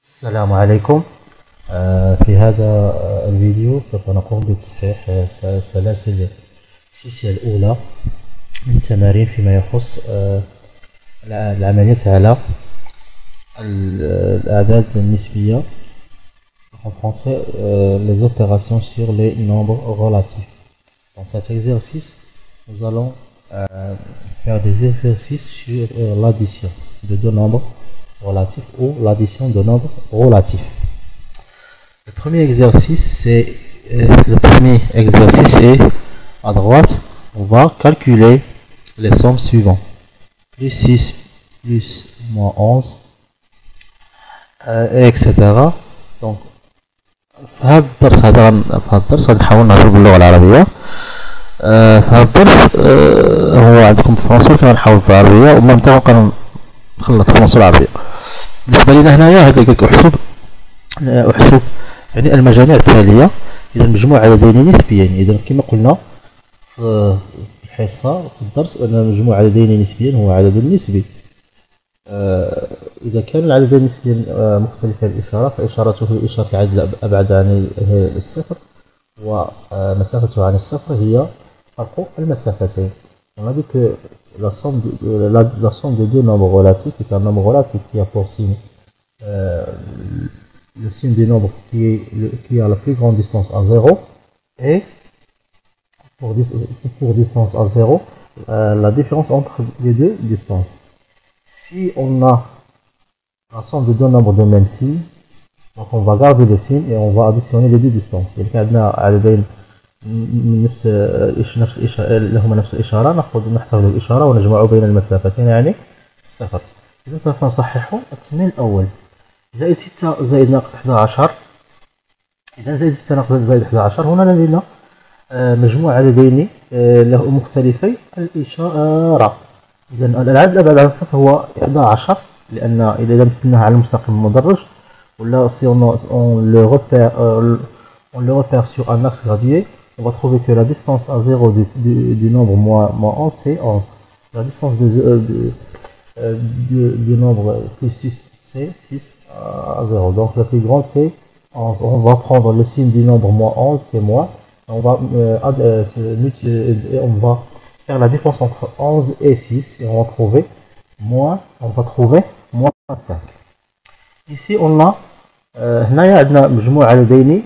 السلام عليكم. في هذا الفيديو سوف نقوم بتصحيح سلاسل السلسلة الأولى من التمارين فيما يخص العمليات على الأعداد النسبية en français, les opérations sur les nombres relatifs. Dans cet exercice, nous allons faire des exercices sur l'addition de deux nombres relatifs ou l'addition de nombres relatifs. Le premier exercice c'est à droite, on va calculer les sommes suivantes. Plus 6 plus moins 11 etc. Donc في هذا الدرس غنحاول نهضر باللغة العربية. في هذا الدرس هو عندكم فرنسي ولكن غنحاول بالعربية وما متى نخلط فرنسي والعربية. بالنسبة لنا هنايا هذا أحسب يعني المجاميع التالية. إذا مجموع عددين نسبيين. إذا كما قلنا في الحصة في الدرس أن مجموع عددين نسبيين هو عدد نسبي. إذا كان العددين النسبيين مختلفة الإشارة فإشارته إشارة العدد الأبعد عن الصفر ومسافته عن الصفر هي فرق المسافتين. On a dit que la somme de deux nombres relatifs est un nombre relatif qui a pour signe le signe du nombre qui a la plus grande distance à 0 et pour distance à 0 la différence entre les deux distances. Si on a la somme de deux nombres de même signe, donc on va garder le signe et on va additionner les deux distances. يعني كان عندنا عددين نفس لهما نفس الإشارة نحتفظ الإشارة ونجمع بين المسافتين يعني الصفر. إذا سوف نصحح التمرين الأول. زائد 6 زائد ناقص 11. إذا زائد 6 ناقص زائد 11 هنا لدينا مجموع عددين له مختلفي الإشارة. إذا العدد الأبعد عن الصفر هو 11 لأن إذا مثلناه على المستقيم المدرج ولا si on le repère sur un axe gradué, on va trouver que la distance à 0 du nombre moins 11 c'est 11. La distance du nombre plus 6 c'est 6 à 0. Donc la plus grande c'est 11. On va prendre le signe du nombre moins 11 c'est moins. On va faire la différence entre 11 et 6 et on va trouver moins 5. Ici on a هنايا عندنا مجموع عددين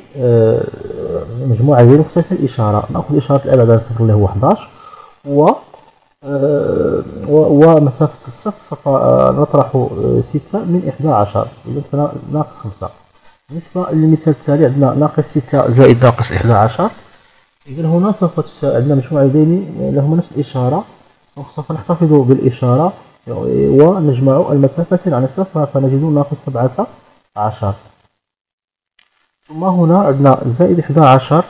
مختلف الإشارة. نأخذ إشارة الأبعد عن الصفر اللي هو 11 ومسافة الصفر سوف نطرح 6 من 11. إذا ناقص 5. بالنسبة للمثال التالي عندنا ناقص 6 زائد ناقص 11. إذا هنا سوف تساوي عندنا مجموع عددين لهما نفس الإشارة. سوف نحتفظ بالإشارة ونجمع المسافتين عن الصفر فنجد ناقص 17. ثم هنا عندنا زائد 11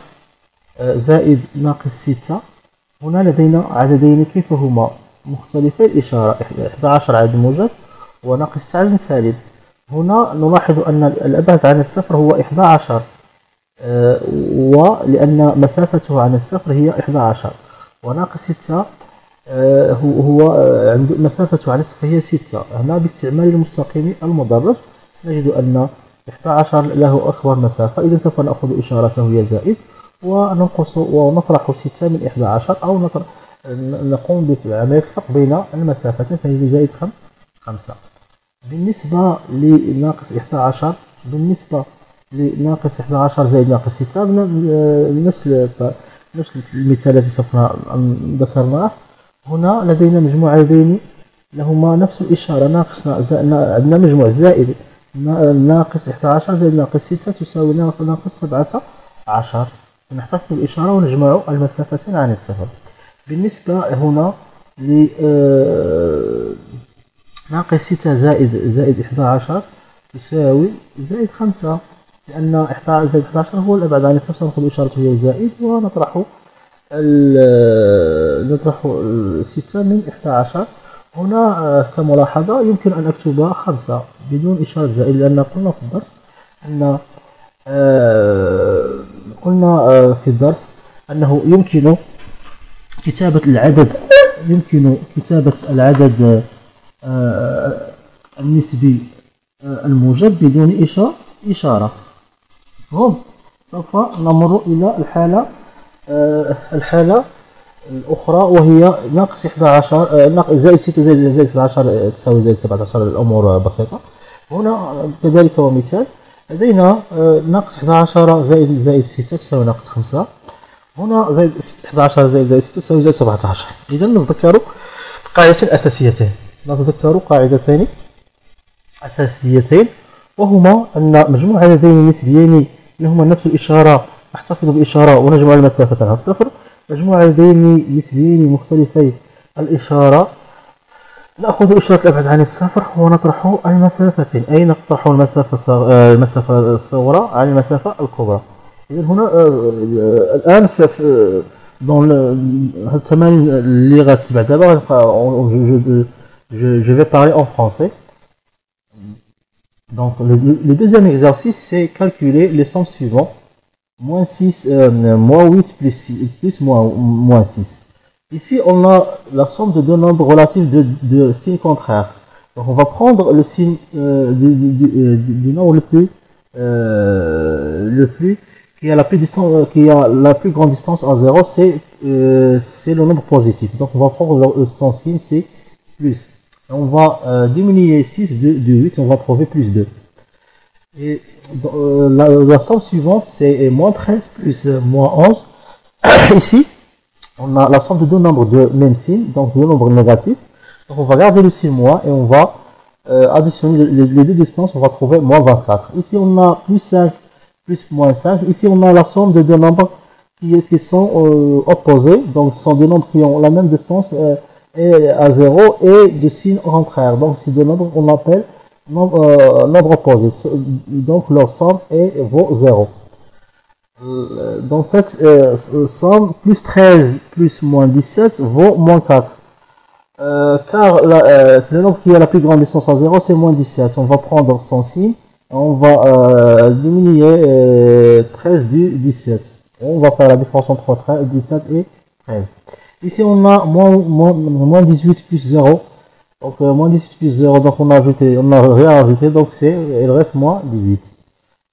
زائد ناقص 6. هنا لدينا عددين كيف هما مختلفي الإشارة. 11 عدد موجب وناقص 6 عدد سالب. هنا نلاحظ أن الأبعد عن الصفر هو 11 ولأن مسافته عن الصفر هي 11 وناقص 6 هو مسافته عن الصفر هي 6. هنا باستعمال المستقيم المدرج نجد أن 11 له أكبر مسافة. إذا سوف نأخذ إشارته هي زائد وننقص ونطرح 6 من 11 أو نقوم بعملية الفرق بين المسافتين فنجد زائد 5. بالنسبة لناقص 11 زائد ناقص 6 نفس المثال الذي سوف ذكرناه. هنا لدينا مجموع عددين لهما نفس الإشارة. عندنا مجموع زائد ناقص 11 زائد ناقص 6 تساوي ناقص 17. نحتفظ بالإشارة ونجمع المسافتين عن الصفر. بالنسبة هنا ناقص 6 زائد 11 تساوي زائد 5 لأن 11 زائد 11 هو الأبعد عن الصفر. نأخذ إشارته هي زائد ونطرح 6 من 11. هنا كملاحظة يمكن أن أكتب 5 بدون إشارة زائد لأن قلنا في الدرس أنه يمكن كتابة العدد النسبي الموجب بدون إشارة. مفهوم؟ سوف نمر إلى الحالة الأخرى، وهي ناقص 11 زائد 6 زائد 11 تساوي زائد 17. الأمور بسيطة. هنا كذلك ومثال، لدينا ناقص 11 زائد 6 تساوي ناقص 5. هنا زائد 11 زائد 6 تساوي زائد 17. إذا نتذكر قاعدتين أساسيتين. وهما أن مجموع عددين نسبيين لهما نفس الإشارة نحتفظ بإشارة ونجمع المسافة على الصفر. مجموع عددين نسبيين مختلفي الإشارة نأخذ إشارة الأبعاد عن الصفر ونطرح المسافتين، أي نطرح المسافة الصغرى عن المسافة الكبرى. إذا هنا الآن في التمارين اللي غتبع دابا je vais parler en français. Donc le deuxième exercice, c'est calculer les sommes suivantes: moins 6, moins 8 plus moins 6. Ici, on a la somme de deux nombres relatifs de signes contraires. Donc on va prendre le signe du nombre le plus qui a la plus grande distance à 0, c'est le nombre positif. Donc on va prendre son signe, c'est plus. On va diminuer 6 de 8, on va trouver plus 2. Et la somme suivante, c'est moins 13 plus moins 11. Ici, on a la somme de deux nombres de même signe, donc deux nombres négatifs. Donc on va garder le signe moins et on va additionner les deux distances, on va trouver moins 24. Ici, on a plus 5 plus moins 5. Ici, on a la somme de deux nombres qui sont opposés. Donc ce sont deux nombres qui ont la même distance et à 0 et de signe contraire. Donc ces deux nombres on appelle nombres opposés. Donc leur somme vaut 0. Donc cette somme plus 13 plus moins 17 vaut moins 4. Car le nombre qui a la plus grande distance à 0 c'est moins 17. On va prendre son signe. On va diminuer 13 du 17. On va faire la différence entre 17 et 13. Ici, on a moins 18 plus 0. Donc, moins 18 plus 0, donc on a rien ajouté, donc il reste moins 18.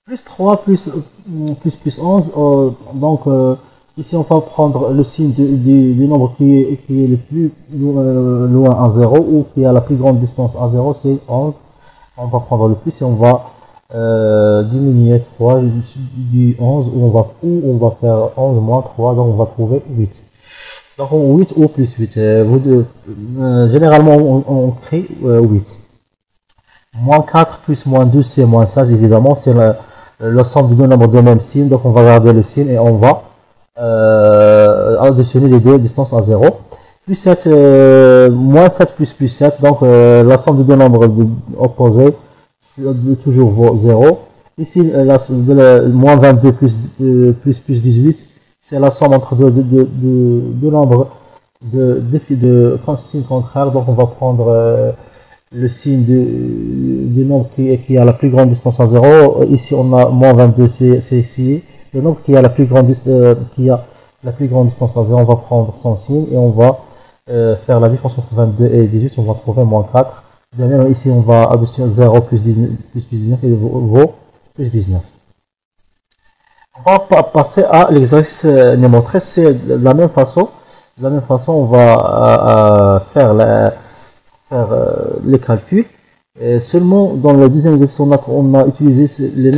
Plus 3 plus 11, donc ici on va prendre le signe du nombre qui est le plus loin à 0, ou qui a la plus grande distance à 0, c'est 11. On va prendre le plus et on va diminuer 3 du 11, où on va faire 11 moins 3, donc on va trouver 8. Donc 8 ou plus 8, généralement on crée 8. Moins 4 plus moins 12 c'est moins 16, évidemment c'est la somme de deux nombres de même signe, donc on va garder le signe et on va additionner les deux distances à 0. Plus 7, moins 7 plus 7, donc la somme de deux nombres opposés toujours vaut 0. Ici moins 22 plus 18, c'est la somme entre deux nombres de signes contraires. Donc on va prendre le signe du nombre qui a la plus grande distance à 0. Ici on a moins 22, c'est ici. Le nombre qui a la plus grande distance à 0, on va prendre son signe et on va faire la différence entre 22 et 18, on va trouver moins 4. De même, ici on va additionner 0 plus 19 et vaut plus 19. On va passer à l'exercice numéro 13, c'est de la même façon. On va faire les calculs. Et seulement dans le deuxième exercice, on a utilisé les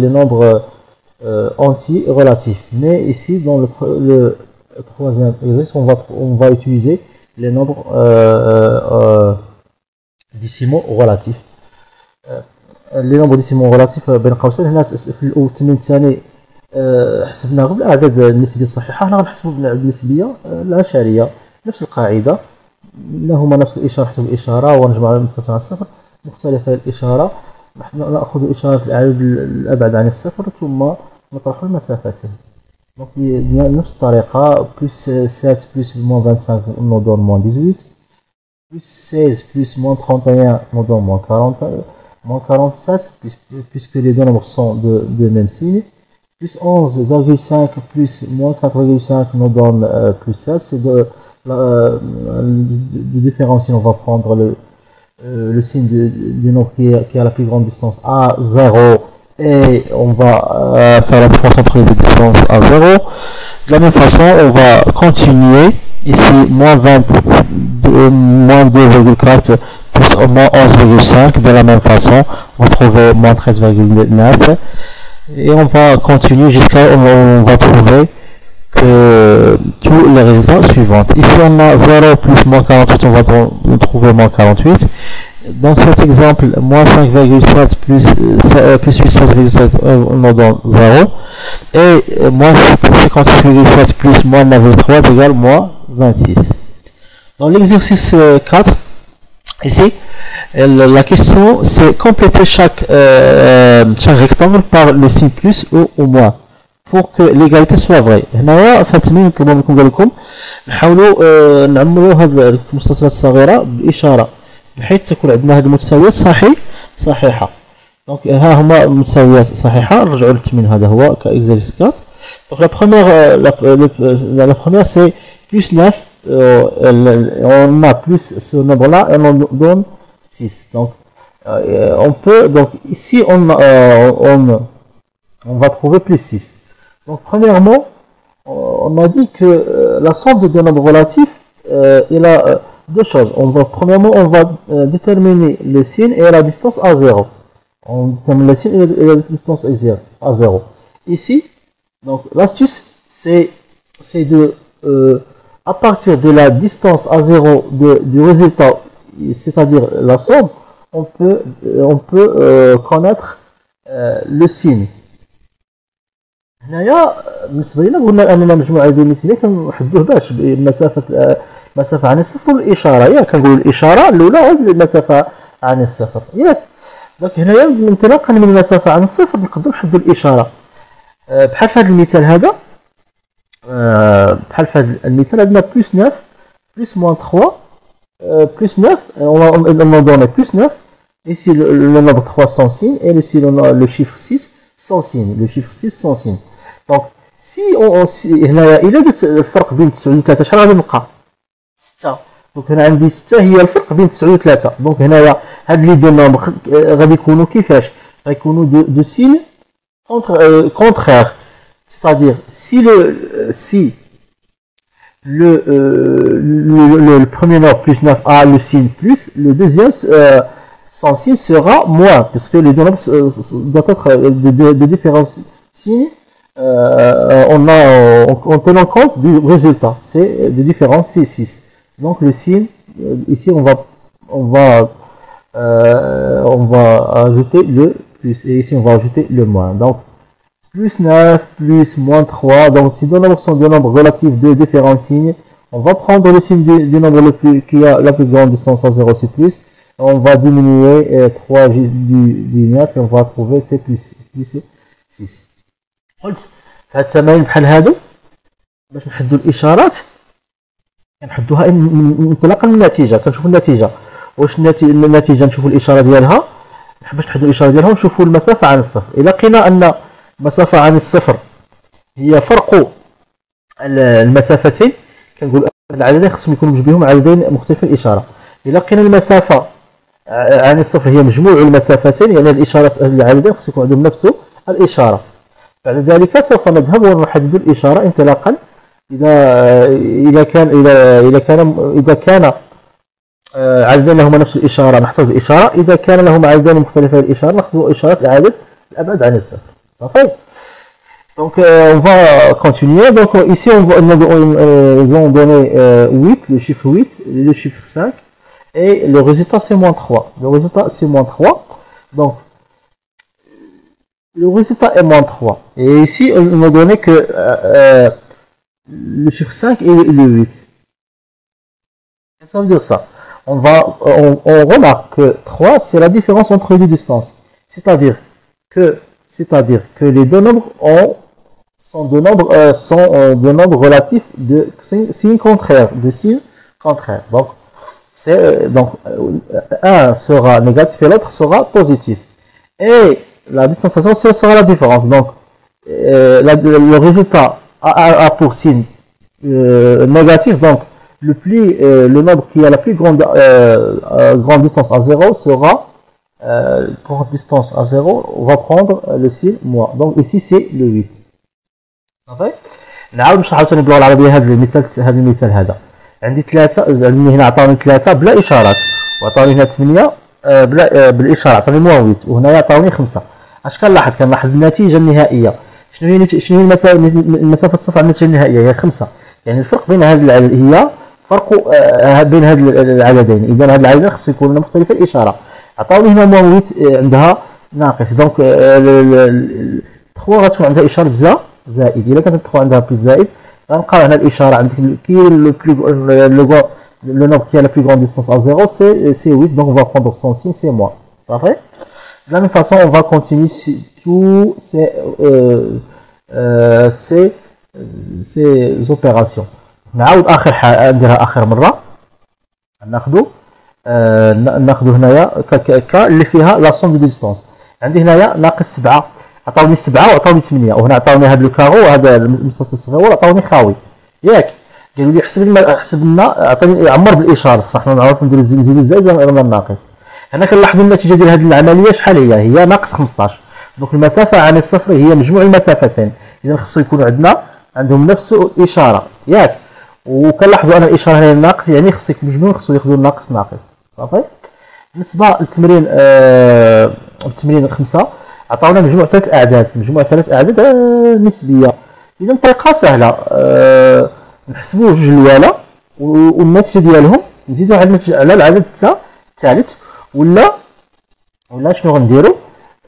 nombres entiers relatifs. Mais ici, dans le troisième exercice, on va utiliser les nombres décimaux relatifs. les nombres décimaux relatifs بين قوسين هنا في التمرين الثاني حسبنا غير الاعداد النسبيه الصحيحه. هنا غنحسبوا بالاعداد النسبيه العشريه نفس القاعده، هما نفس الاشاره حسب الاشاره ونجمع المسافه على الصفر مختلفه الاشاره. نحن ناخذ اشاره العدد الابعد عن الصفر ثم نطرح المسافتين. Donc نفس الطريقه plus 7 plus moins 25 nous donne moins 18, plus 16 plus moins 31 nous donne moins 47 puisque les deux nombres sont de même signe, plus 11,5 plus moins 4,5 nous donne plus 7. C'est de différencier, on va prendre le signe du nombre qui a la plus grande distance à 0 et on va faire la différence entre les deux distances à 0. De la même façon, on va continuer ici moins 2,4 plus moins 11,5. De la même façon, on va trouver moins 13,9 et on va continuer jusqu'à on va trouver que tous les résultats suivants. Ici on a 0 plus moins 48, on va trouver moins 48. Dans cet exemple, moins 5,7 plus 8,7, on nous donne 0. Et moins 56,7 plus moins 9,3 égale moins 26. Dans l'exercice 4, ici, la question c'est compléter chaque rectangle par le signe plus ou moins pour que l'égalité soit vraie. هنايا في التمرين نطلبوا منكم قال لكم نحاولوا نعمروا هذه المستطيلات الصغيره باشاره بحيث تكون عندنا هذه المتساويات صحيحه. دونك ها هما المتساويات صحيحه. نرجعوا للتمرين هذا هو كاكزercice 4. دونك la première c'est plus 9. On a plus ce nombre là et on donne 6. Donc on peut, donc ici on va trouver plus 6. Donc premièrement, on a dit que la somme de deux nombres relatifs, il a deux choses. Premièrement, on va déterminer le signe et la distance à 0. On détermine le signe et la distance à 0. Ici, donc l'astuce, c'est de, à partir de la distance à 0 du résultat, c'est-à-dire la somme, on peut connaître le signe. هنايا بالنسبه لنا قلنا اننا مجموعه ديال المثليه كنحدوه باش المسافه عن الصفر والاشاره. ياك كنقولوا الاشاره الاولى هي المسافه عن الصفر. ياك دونك هنايا انطلاقا من المسافه عن الصفر نقدروا نحدوا الاشاره بحال في هذا المثال هذا. بحال في هذا المثال عندنا بلس 9 بلس موان 3 بلس 9 on donne plus 9. Ici le nombre 3 sans signe et ici le chiffre 6 sans signe. Le chiffre 6 sans signe. Donc si هنايا الا درت الفرق بين 9 و 3 شحال غادي نلقى 6. دونك هنا عندي 6 هي الفرق بين 9 و 3. دونك هنايا هاد لي دو نومبر غادي يكونوا كيفاش؟ غيكونوا دو سين contraire. C'est-à-dire si le premier nombre plus 9 a le signe plus, le deuxième sans signe sera moins, puisque les deux nombres doivent être de différents signes en tenant compte du résultat. C'est de différents 6. Donc le signe, ici on va ajouter le plus, et ici on va ajouter le moins. Donc plus 9, plus moins 3, donc si deux nombres sont deux nombres relatifs de différents signes, on va prendre le signe du nombre qui a la plus grande distance à 0, c'est plus, on va diminuer 3 du 9 et on va trouver c'est plus 6. قلت في هاد التمارين بحال هادو باش نحدوا الاشارات كنحدوها انطلاقا من النتيجه. كنشوفوا النتيجه واش النتيجه نشوفوا الاشاره ديالها باش نحدوا الاشاره ديالها ونشوفوا المسافه عن الصفر. الا لقينا ان المسافه عن الصفر هي فرق المسافتين كنقول العددين خصهم يكونوا بجوجهم عددين مختلفين الاشاره. الا لقينا المسافه عن الصفر هي مجموع المسافتين يعني الاشارات العددين خصهم يكون عندهم نفس الاشاره. بعد ذلك سوف نذهب ونحدد الاشاره انطلاقا اذا كان عددين لهما نفس الاشاره نحتفظ الاشاره. اذا كان لهما عددين مختلفين الاشاره ناخذ اشاره اعاده الابعاد عن الصفر. صافي. Donc on va continuer. Donc ici ils ont donné 8, le chiffre 8, le chiffre 5 et le résultat c'est moins 3. Le résultat c'est moins 3. Donc le résultat est moins 3. Et ici on m'a donné que le chiffre 5 et le 8. Ça veut dire ça. On remarque que 3 c'est la différence entre les deux distances. C'est-à-dire que les deux nombres sont deux nombres relatifs de signes contraires, Donc, un sera négatif et l'autre sera positif. Et la distanciation, ce sera la différence. Donc, le résultat a pour signe négatif. Donc, le nombre qui a la plus grande distance à 0 sera grande distance à 0, on va prendre le signe moins. Donc ici c'est le 8. صافي. نعاود نشرح عاوتاني باللغه العربيه هذا المثال هذا. عندي 3 عندي هنا عطاوني 3 بلا اشارات، وعطاوني هنا 8 بالاشاره، عطاوني موان 8، وهنا عطاوني 5. اش كنلاحظ النتيجه النهائيه. شنو هي المسافه الصفر على النتيجه النهائيه؟ هي 5. يعني الفرق بين هذه هي فرق بين هذه العددين. اذا هذه العددين خصو يكونوا مختلفه الاشاره. عطاوني هنا موان 8 عندها ناقص، دونك 3 غتكون عندها اشاره زائد. الا كانت 3 عندها بلس زائد غنلقاو هنا الاشاره عندك كي le nombre qui a la plus grande distance à 0 c'est 8, donc on va prendre son signe, c'est moins. Parfait. De la même façon, on va continuer tous ces opérations. نعاود نديرها اخر مره. ناخذ هنايا ك اللي فيها لا سوم دو ديستونس. عندي هنايا ناقص 7، عطاوني 7 وعطاوني 8، وهنا عطاوني هذا الكارو وهذا المستطيل الصغير عطاوني خاوي ياك. قالوا لي حسب لنا، عطاني عمر بالاشاره، خصنا حنا نعرفوا نديروا نزيدوا الزائد ولا الناقص. هنا كنلاحظوا النتيجه ديال هذه العمليه شحال هي ناقص 15. دونك المسافه عن الصفر هي مجموع المسافتين، اذا خصو يكونوا عندهم نفس الاشاره ياك. وكنلاحظوا ان الاشاره هنا ناقص، يعني خص مجموع خصو ياخذوا الناقص ناقص. صافي. بالنسبه للتمرين 5 عطاونا مجموع 3 اعداد، نسبيه. اذا طريقه سهله، نحسبوا جوج الوالا والنتيجه ديالهم نزيدوا على العدد الثالث، ولا شنو غنديروا؟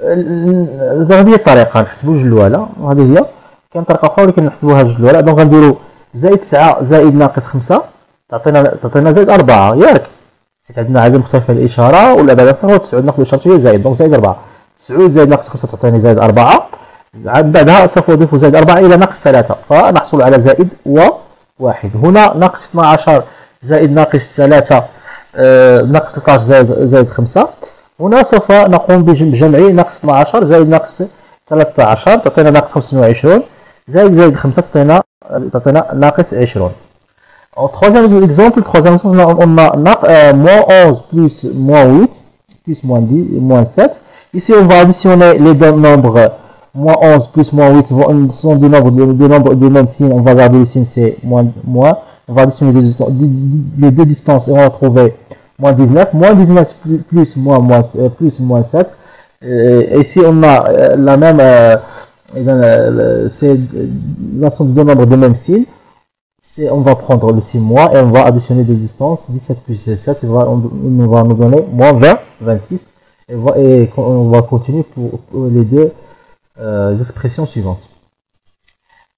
هذه هي الطريقه، نحسبوا جوج الوالا، وهذه هي. كاين طريقه اخرى ولكن نحسبوها جوج الوالا. دونك غنديروا زائد 9 زائد ناقص 5 تعطينا زائد 4 ياك، حيت عندنا عدد مختلف الاشاره والابعاد صغيره. 9 ناخذ اشارته هي زائد، دونك زائد 4. 9 زائد ناقص 5 تعطيني زائد 4. بعدها سوف اضيف زائد 4 الى ناقص 3، فنحصل على زائد واحد. هنا ناقص 12 زائد ناقص 3 ناقص 13 زائد 5. هنا سوف نقوم بجمع ناقص 12 زائد ناقص 13 تعطينا ناقص 25 زائد 5 تعطينا ناقص 20. En troisième exemple, on a moins 11 plus moins 8 plus moins 7. Ici, on va additionner les deux nombres. Moins 11 plus moins 8 sont des nombres de même signe. On va garder le signe, c'est moins. On va additionner les deux distances et on va trouver moins 19. Moins 19 plus moins 7. Et ici, on a la même. C'est la somme de deux nombres de même signe. On va prendre le signe moins et on va additionner deux distances. 17 plus 7, il va nous donner moins 26. Et on va continuer pour les deux expressions suivantes.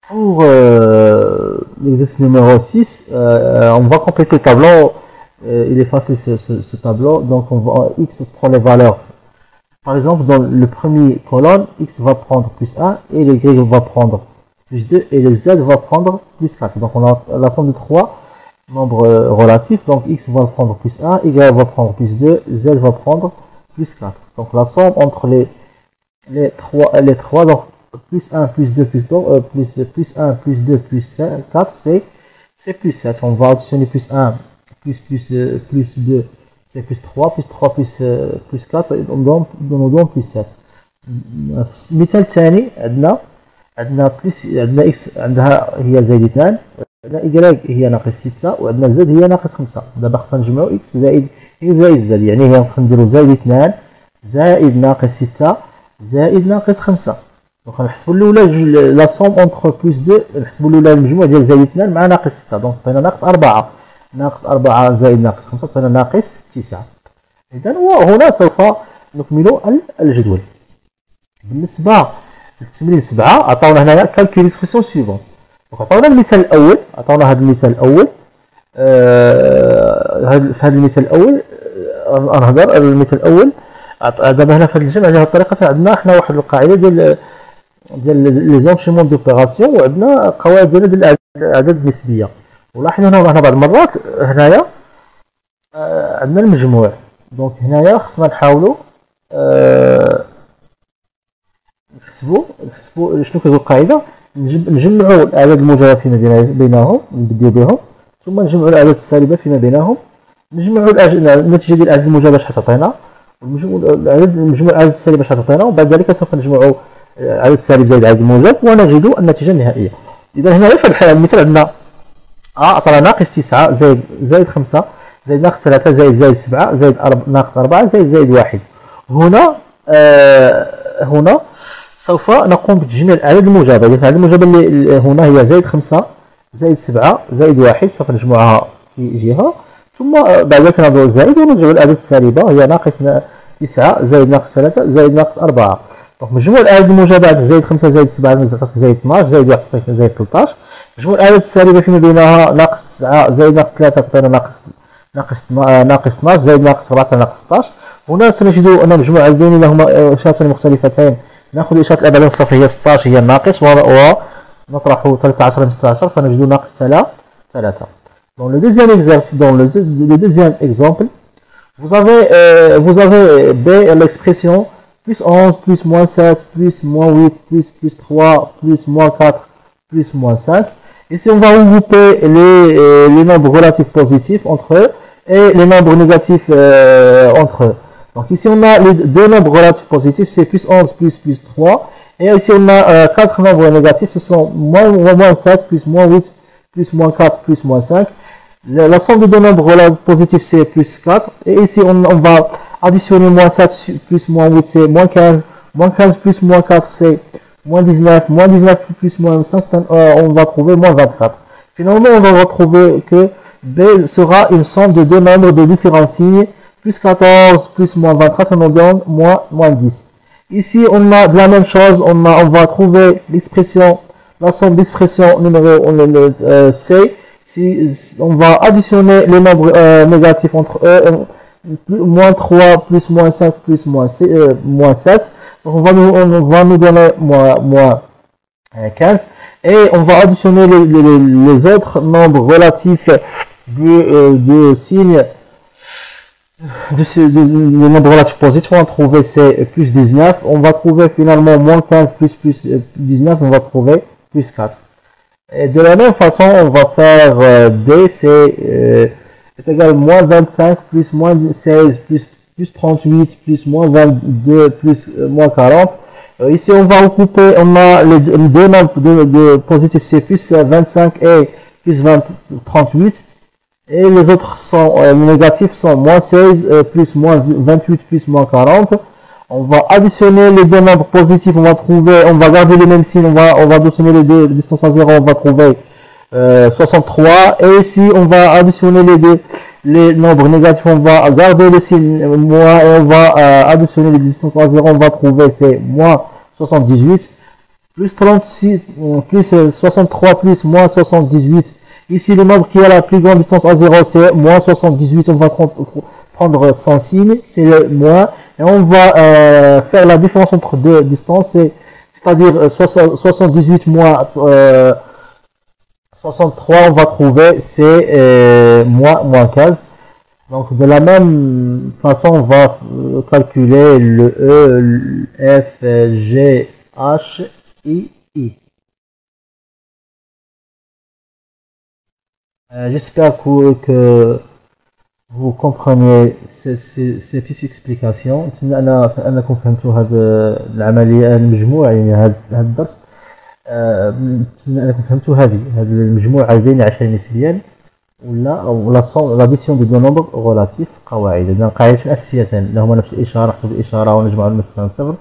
Pour l'exercice numéro 6, on va compléter le tableau. Il est facile ce tableau. Donc x prend les valeurs. Par exemple, dans le premier colonne, x va prendre plus 1 et le y va prendre plus 2 et le z va prendre plus 4. Donc on a la somme de 3 nombres relatifs. Donc x va prendre plus 1, y va prendre plus 2, z va prendre plus 4. Donc la somme entre les trois, donc plus 1 plus 2 plus 1 plus 2 plus 4, c'est plus 7. On va additionner plus 1 plus 2, c'est plus 3 plus 4 nous donne plus 7. المثال الثاني عندنا بلس، عندنا اكس عندها هي زائد 2، عندنا y هي ناقص 6 وعندنا z هي ناقص 5. دابا خصنا نجمعوا اكس زائد z، يعني هي نديروا زائد 2 زائد ناقص 6 زائد ناقص 5. دونك غنحسبوا الاولى لا سوم اونتر بلس 2، نحسبوا الاولى المجموع ديال زائد 2 مع ناقص 6. دونك عطينا ناقص 4 زائد ناقص 5 عطينا ناقص 9. اذا وهنا سوف نكمل الجدول. بالنسبه للتمرين 7 عطاونا هنايا كالكول ليكسبرسيون سويفون. دونك عطاونا المثال الاول، عطاونا هذا المثال الاول. في هذا المثال الاول غنهضر المثال الاول. دابا هنا في هذا الجمع بهذه الطريقه عندنا حنا واحد القاعده ديال لي زونشيمون دوبيراسيون، وعندنا قواعد ديال الاعداد النسبيه. ولاحظوا هنا بعض المرات هنايا عندنا المجموع. دونك هنايا خصنا نحاولوا نحسبوا شنو كتقول القاعده، نجمعوا الاعداد المجرفين بينهم، نبداو بهم ثم نجمعوا الأعداد السالبة فيما بينهم، نجمعوا النتيجة ديال الأعداد الموجبة اش غتعطينا، مجموع الأعداد السالبة اش غتعطينا، وبعد ذلك سوف نجمعوا العدد السالب زائد العدد الموجب ونجد النتيجة النهائية. إذا هنا في المثال عندنا عطانا ناقص 9 زائد 5 زائد ناقص 3 زائد 7 زائد ناقص 4 زائد 1. هنا سوف نقوم بتجميع الأعداد الموجبة. الأعداد الموجبة اللي هنا هي زائد 5 زائد 7 زائد 1، سوف نجمعها في جهة، ثم بعد ذلك نضع الزائد ونجمع الأعداد السالبة هي ناقص 9 زائد ناقص 3 زائد ناقص 4. دونك مجموع الأعداد الموجبة زائد 5 زائد 7 زائد 12 زائد 1 زائد 13. مجموع الأعداد السالبة فيما بينها ناقص 9 زائد ناقص 3 تعطينا ناقص 12 زائد ناقص 4 ناقص 16. هنا سنجد أن مجموع العددين لهما إشارتان مختلفتين، نأخذ إشارة الأبعاد الصفر هي 16 هي الناقص ونطرح 13 من 16 فنجد ناقص 3. Dans le deuxième exercice, dans le deuxième exemple, vous avez B l'expression plus 11, plus moins 7, plus moins 8, plus 3, plus moins 4, plus moins 5. Ici, on va regrouper les nombres relatifs positifs entre eux et les nombres négatifs entre eux. Donc ici, on a les deux nombres relatifs positifs, c'est plus 11, plus 3. Et ici, on a 4 nombres négatifs, ce sont moins 7, plus moins 8, plus moins 4, plus moins 5. La somme de deux nombres relatifs positifs, c'est plus 4. Et ici, on va additionner moins 7 plus moins 8, c'est moins 15. Moins 15 plus moins 4, c'est moins 19. Moins 19 plus moins 5, on va trouver moins 24. Finalement, on va retrouver que B sera une somme de deux nombres de différents signes. Plus 14 plus moins 24, on nous donne moins 10. Ici, on a de la même chose. On va trouver l'expression, la somme d'expression numéro C. Si on va additionner les nombres négatifs entre eux, moins 3 plus moins 5 plus moins 7, donc on va nous donner moins 15, et on va additionner les autres nombres relatifs de signes, les nombres relatifs positifs, on va trouver c'est plus 19, on va trouver finalement moins 15 plus 19, on va trouver plus 4. Et de la même façon, on va faire D, c'est égal à moins 25 plus moins 16 plus 38 plus moins 22 plus moins 40. Ici, on va recouper, on a les deux nombres de positifs, c'est plus 25 et plus 38. Et les autres sont négatifs, sont moins 16 plus moins 28 plus moins 40. On va additionner les deux nombres positifs, on va garder les mêmes signes, on va additionner les deux distances à 0, on va trouver 63. Et ici, on va additionner les nombres négatifs, on va garder le signe moins, et on va additionner les distances à 0, on va trouver c'est moins 78. Plus 36, plus 63 plus moins 78. Ici, le nombre qui a la plus grande distance à 0, c'est moins 78, on va prendre son signe, c'est le moins, et on va faire la différence entre deux distances, c'est-à-dire 78 moins 63, on va trouver c'est moins 15. Donc de la même façon, on va calculer le E, le F, G, H, I. J'espère que vous comprenez ces petites explications. نتمنى أنكم فهمتوا هذه العملية المجموع، يعني هذا الدرس. نتمنى أنكم فهمتوا هذه المجموعة بين عشرين نسبيا ولا لاديسيون دو دو نومبر غولاتيف. قواعد عندنا قاعدتين أساسيتين اللي هما نفس الإشارة، نحطوا الإشارة ونجمعوا المسافة عن الصفر.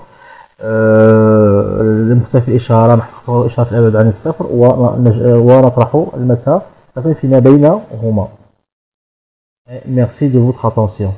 المختلف الإشارة نحطوا إشارة الأبعاد عن الصفر ونطرحوا المسافة فيما بينهما. Merci de votre attention.